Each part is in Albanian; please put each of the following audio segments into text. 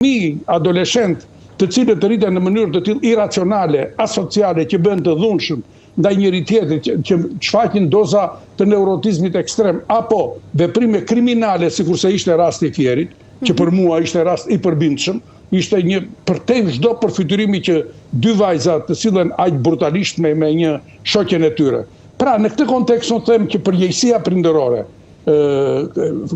adoleshent të cilët të rriten në mënyrë të tillë iracionale, asociale, që bëhen të dhunshëm ndaj njëri tjetrit, që shfaqin doza të neurotizmit ekstrem, apo veprime kriminale, sikurse ishte rasti i Fierit, që për mua ishte rast i përbindshëm, ishte një përtej çdo përfytyrimi që dy vajza të sillen aq brutalisht me një shoqen e tyre. Pra, në këtë kontekst unë them që përgjegjësia prindërore,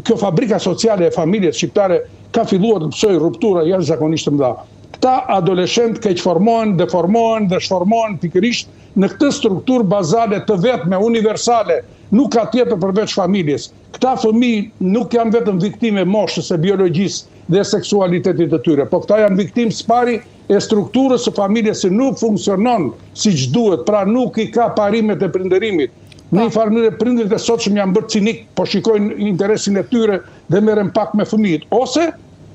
kjo fabrika sociale e familjes shqiptare ka filluar të pësojë ruptura jashtëzakonisht të mëdha. Këta adoleshent keqformohen, deformohen dhe shformohen pikërisht në këtë strukturë bazale të vetme, universale, nuk ka tjetër përveç familjes. Këta fëmijë nuk janë vetëm viktime moshës së biologjisë dhe seksualitetit të tyre, po këta janë viktimë së pari e strukturës së familjes që nuk funksionon siç duhet, pra nuk i ka parimet e prindërimit. Në një farë mënyrë prindërit e sotshëm janë bërë cinik, po shikojnë interesin e tyre dhe merren pak me fëmijët, ose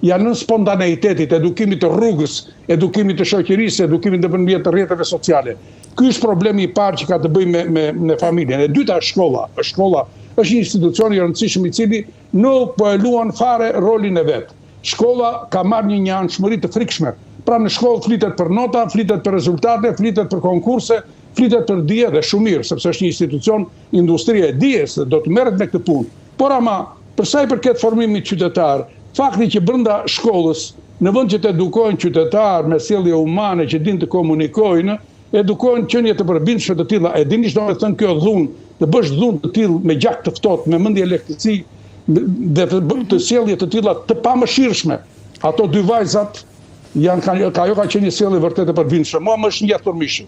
janë në spontaneitetit, edukimit të rrugës, edukimit të shoqërisë, edukimit nëpërmjet të rrjeteve sociale. Ky është problemi i parë që ka të bëjë me familjen. E dyta është shkolla. Shkolla është një institucion i rëndësishëm i cili nuk po e luan fare rolin e vet. Shkolla ka marrë një anshmëri të frikshme. Pra në shkollë flitet për nota, flitet për rezultate, flitet për konkurse, flitet për dije dhe shumë mirë, sepse është një institucion industrie e dijes dhe do të merret me këtë punë. Por ama, për sa i përket formimit qytetar, fakti që brenda shkollës, në vend që të edukojnë qytetar me sjellje humane që dinë të komunikojnë, edukojnë qenie të përbindshme të tilla. E dini çdo të thënë kjo dhunë, të bësh dhunë të tillë me gjak të ftohtë, me mendje lehtësi dhe të sjellje të tilla të pamëshirshme. Ato dy vajzat ajo ka qenë një sjellje vërtet e përbindshme. Mua më është ngjatur mishi.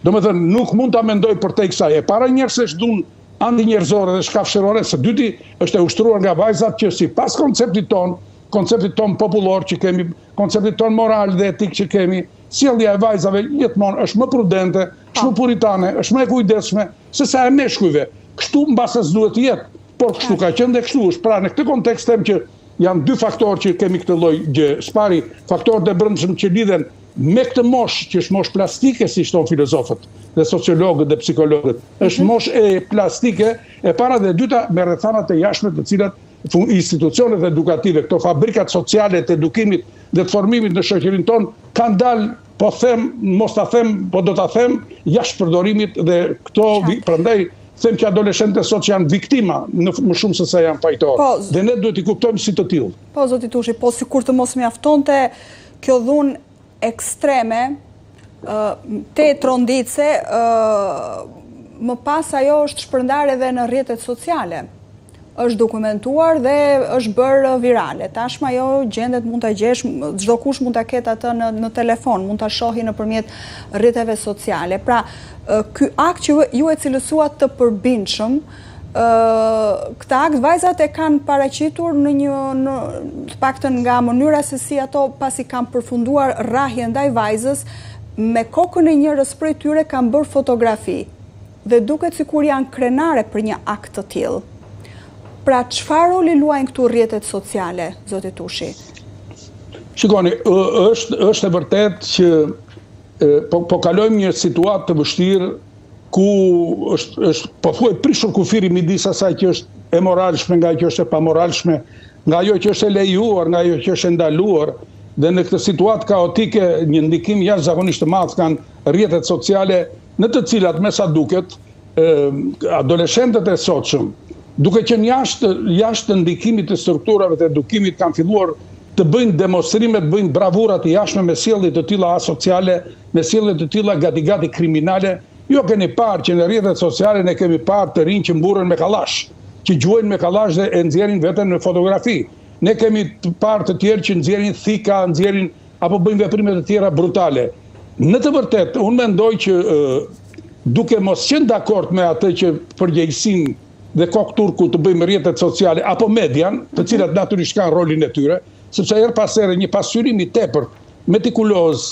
Domethënë nuk mund ta mendoj përtej kësaj. E para njerëz është dhunë antinjerëzore dhe shkafshërore, së dyti është e ushtruar nga vajzat që sipas konceptit ton popullor që kemi, konceptit ton moral dhe etik që kemi, sjellja e vajzave gjithmonë është më prudente, është më puritane, është më e kujdesshme se sa e meshkujve. Kështu mbase s'duhet të jetë, por kështu ka qenë dhe kështu është. Pra në këtë kontekst them që janë dy faktorë që kemi këtë lloj gjë. Spari, faktorët e brendshëm që lidhen me këtë moshë, që është moshë plastike, si thon filozofët dhe sociologët dhe psikologët, është moshë e plastike, e para dhe dyta me rrethanat e jashtme të cilat institucionet edukative, këto fabrikat sociale të edukimit dhe të formimit në shoqërinë tonë kanë dalë, po them, mos ta them, po do ta them, jashtë përdorimit dhe këto prandaj them që adoleshentët sot janë viktima më shumë se sa janë fajtorë. Dhe ne duhet i kuptojmë si të tillë. Po zoti Tushi, po sikur të mos mjaftonte kjo dhunë ekstreme, te trondice, më pas ajo është shpërndar edhe në rrjetet sociale. Është dokumentuar dhe është bërë virale. Tashmë ajo gjendet, mund ta gjesh, çdo kush mund ta ketë atë në telefon, mund ta shohë nëpërmjet rrjeteve sociale. Pra, ky akt që ju e cilësuat të përbindshëm, këta akt vajzat e kanë paraqitur në të paktën nga mënyra se si ato pasi kanë përfunduar rrahje ndaj vajzës, me kokën e njërës prej tyre kanë bërë fotografi dhe duket sikur janë krenare për një akt të tillë. Pra, çfarë roli luajnë këtu rrjetet sociale, zoti Tushi? Shikoni, është e vërtet që po kalojmë një situatë të vështirë ku është pothuaj prishur kufiri midis asaj që është e moralshme nga ajo që është e pamoralshme, nga ajo që është e lejuar, nga ajo që është e ndaluar, dhe në këtë situatë kaotike një ndikim jashtëzakonisht të madh kanë rrjetet sociale, në të cilat me sa duket adoleshentët e sotshëm, duke qenë jashtë ndikimit të strukturave të edukimit, kanë filluar të bëjnë demonstrime, të bëjnë bravura të jashtme me sjellje të tilla asociale, me sjellje të tilla gati kriminale. Jo keni parë që në rrjetet sociale ne kemi parë të rinj që mburren me kallash, që gjuajnë me kallash dhe e nxjerrin veten në fotografi. Ne kemi parë të tjerë që nxjerrin thika, nxjerrin apo bëjnë veprime të tjera brutale. Në të vërtetë, unë mendoj që duke mos qenë dakord me atë që përgjegjësinë dhe kokturku të bëjmë rrjetet sociale apo median, të cilat natyrisht kanë rolin e tyre, sepse her pas here një pasqyrim i tepërt, metikuloz,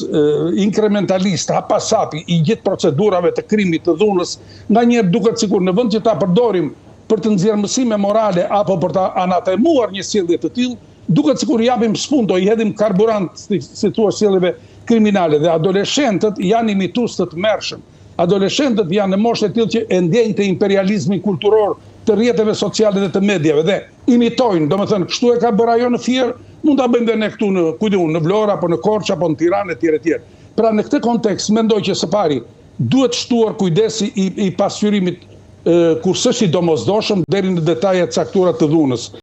inkrementalist, hapasapi i gjithë procedurave të krimit të dhunës, nganjëherë duket sikur në vend që ta përdorim për të nxjerrë mësime morale apo për ta anatemuar një sjellje të tillë, duket sikur japim spunto, i hedhim karburant, si thua, sjelljeve kriminale. Dhe adoleshentët janë imitues të tmerrshëm. Adoleshentët janë në moshë të tillë që e ndjejnë të imperializmin kulturor të rrjeteve sociale dhe të mediave dhe imitojnë, domethënë kështu e ka bërë ajo në Fier, mund ta bëjmë dhe ne këtu në Vlorë apo në Korçë apo në Tiranë etj etj. Pra në këtë kontekst mendoj që së pari duhet shtuar kujdesi i pasqyrimit kur s'është i domosdoshëm deri në detajet caktuara të dhunës.